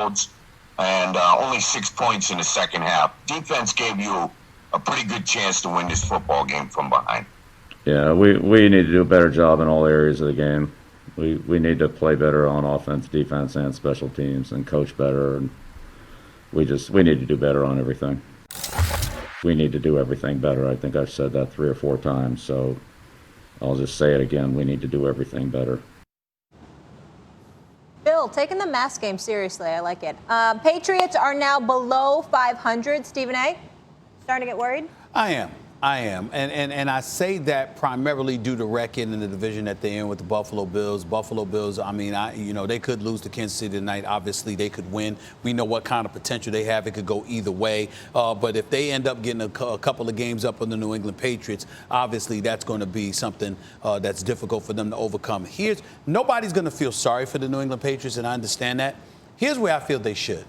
and only 6 points in the second half. Defense gave you a pretty good chance to win this football game from behind. Yeah, we need to do a better job in all areas of the game. We need to play better on offense, defense, and special teams, and coach better. And we need to do better on everything. We need to do everything better. I think I've said that 3 or 4 times, so I'll just say it again. We need to do everything better. Bill, taking the mask game seriously. I like it. Patriots are now below 500. Stephen A., starting to get worried? I am. And I say that primarily due to record in the division that they're in with the Buffalo Bills. Buffalo Bills, I mean, they could lose to Kansas City tonight. Obviously, they could win. We know what kind of potential they have. It could go either way. But if they end up getting a couple of games up on the New England Patriots, obviously that's going to be something that's difficult for them to overcome. Nobody's going to feel sorry for the New England Patriots, and I understand that. Here's where I feel they should.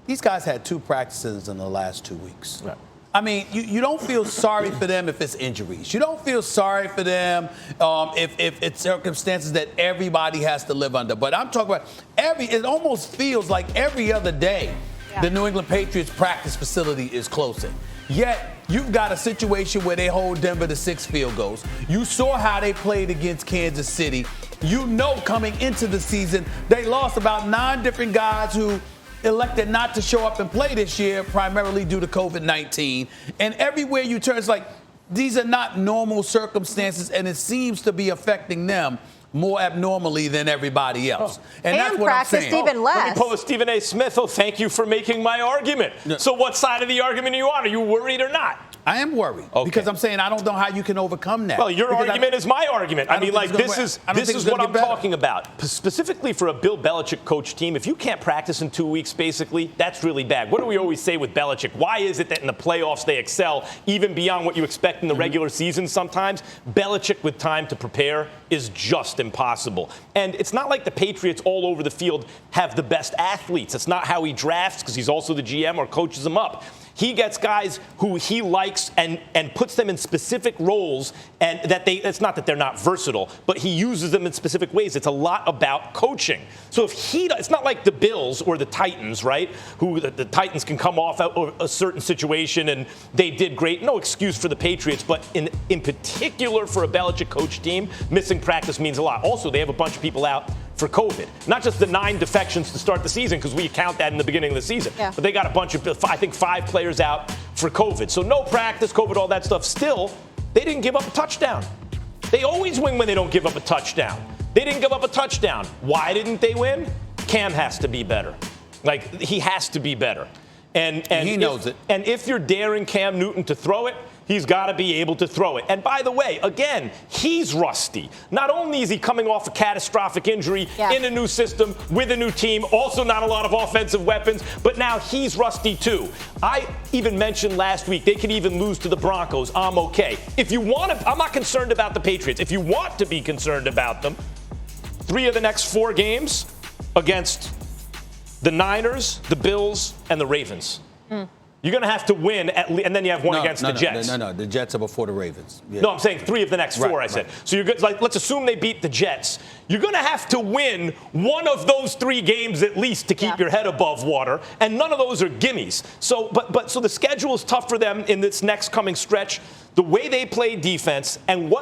These guys had 2 practices in the last 2 weeks. Right. I mean, you don't feel sorry for them if it's injuries. You don't feel sorry for them if it's circumstances that everybody has to live under. But I'm talking about it almost feels like every other day the New England Patriots practice facility is closing. Yet you've got a situation where they hold Denver to 6 field goals. You saw how they played against Kansas City. You know coming into the season, they lost about 9 different guys who elected not to show up and play this year, primarily due to COVID-19. And everywhere you turn, it's like these are not normal circumstances, and it seems to be affecting them more abnormally than everybody else. And that's what I'm saying. Even less. Let me pull a Stephen A. Smith. Oh, thank you for making my argument. No. So what side of the argument are you on? Are you worried or not? I am worried because I'm saying I don't know how you can overcome that. Well, your argument is my argument. I mean, like, this is what I'm talking about. Specifically for a Bill Belichick coach team, if you can't practice in 2 weeks, basically, that's really bad. What do we always say with Belichick? Why is it that in the playoffs they excel even beyond what you expect in the regular season sometimes? Belichick with time to prepare is just impossible. And it's not like the Patriots all over the field have the best athletes. It's not how he drafts because he's also the GM or coaches them up. He gets guys who he likes and puts them in specific roles, and it's not that they're not versatile, but he uses them in specific ways. It's a lot about coaching. So it's not like the Bills or the Titans, right? Who the Titans can come off a certain situation and they did great. No excuse for the Patriots, but in particular for a Belichick coach team, missing practice means a lot. Also, they have a bunch of people out for COVID. Not just the 9 defections to start the season, because we count that in the beginning of the season. Yeah. But they got a bunch of, I think, 5 players out for COVID. So no practice, COVID, all that stuff. Still, they didn't give up a touchdown. They always win when they don't give up a touchdown. They didn't give up a touchdown. Why didn't they win? Cam has to be better. Like, he has to be better. And he knows it. And if you're daring Cam Newton to throw it, he's got to be able to throw it. And by the way, again, he's rusty. Not only is he coming off a catastrophic injury in a new system with a new team, also not a lot of offensive weapons, but now he's rusty too. I even mentioned last week they could even lose to the Broncos. I'm okay. If you want to, I'm not concerned about the Patriots. If you want to be concerned about them, 3 of the next 4 games against the Niners, the Bills, and the Ravens. You're going to have to win, and then you have one against the Jets. No. The Jets are before the Ravens. Yeah. No, I'm saying 3 of the next 4, I said. Right. So you're good. Like, let's assume they beat the Jets. You're going to have to win one of those 3 games at least to keep your head above water, and none of those are gimmies. So, so the schedule is tough for them in this next coming stretch. The way they play defense, and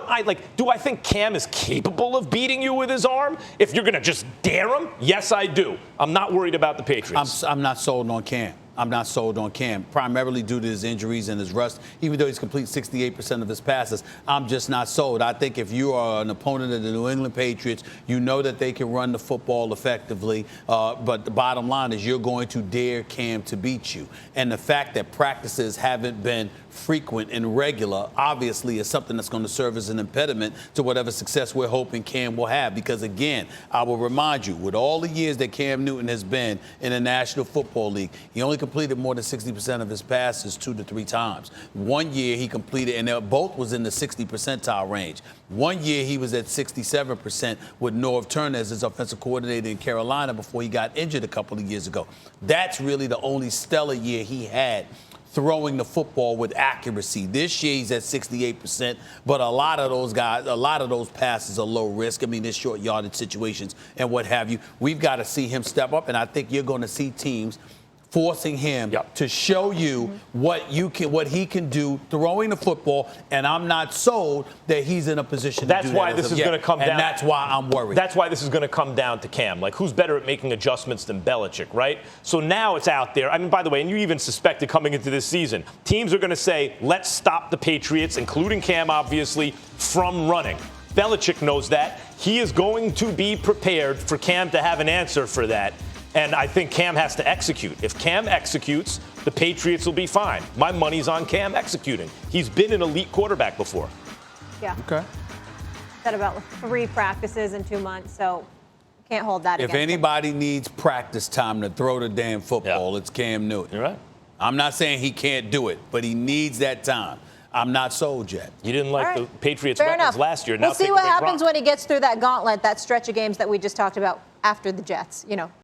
do I think Cam is capable of beating you with his arm? If you're going to just dare him, yes, I do. I'm not worried about the Patriots. I'm not sold on Cam. I'm not sold on Cam, primarily due to his injuries and his rust. Even though he's complete 68% of his passes, I'm just not sold. I think if you are an opponent of the New England Patriots, you know that they can run the football effectively. But the bottom line is you're going to dare Cam to beat you. And the fact that practices haven't been frequent and regular, obviously, is something that's going to serve as an impediment to whatever success we're hoping Cam will have. Because, again, I will remind you, with all the years that Cam Newton has been in the National Football League, he only completed more than 60% of his passes 2 to 3 times. One year he completed, and they both was in the 60 percentile range. One year he was at 67% with Norv Turner as his offensive coordinator in Carolina before he got injured a couple of years ago. That's really the only stellar year he had throwing the football with accuracy. This year he's at 68%, but a lot of those passes are low risk. I mean, there's short yardage situations and what have you. We've got to see him step up, and I think you're going to see teams forcing him to show you what he can do throwing the football, and I'm not sold that he's in a position to do that. That's why this is going to come down. And that's why I'm worried. That's why this is going to come down to Cam. Like, who's better at making adjustments than Belichick, right? So now it's out there. I mean, by the way, and you even suspected coming into this season, teams are going to say, let's stop the Patriots, including Cam, obviously, from running. Belichick knows that. He is going to be prepared for Cam to have an answer for that. And I think Cam has to execute. If Cam executes, the Patriots will be fine. My money's on Cam executing. He's been an elite quarterback before. Yeah. Okay. Said about 3 practices in 2 months, so can't hold that If against him. anybody needs practice time to throw the damn football, it's Cam Newton. You're right. I'm not saying he can't do it, but he needs that time. I'm not sold yet. You didn't like the Patriots' Fair weapons enough. last year. We'll Now see what happens when he gets through that gauntlet, that stretch of games that we just talked about after the Jets. You know,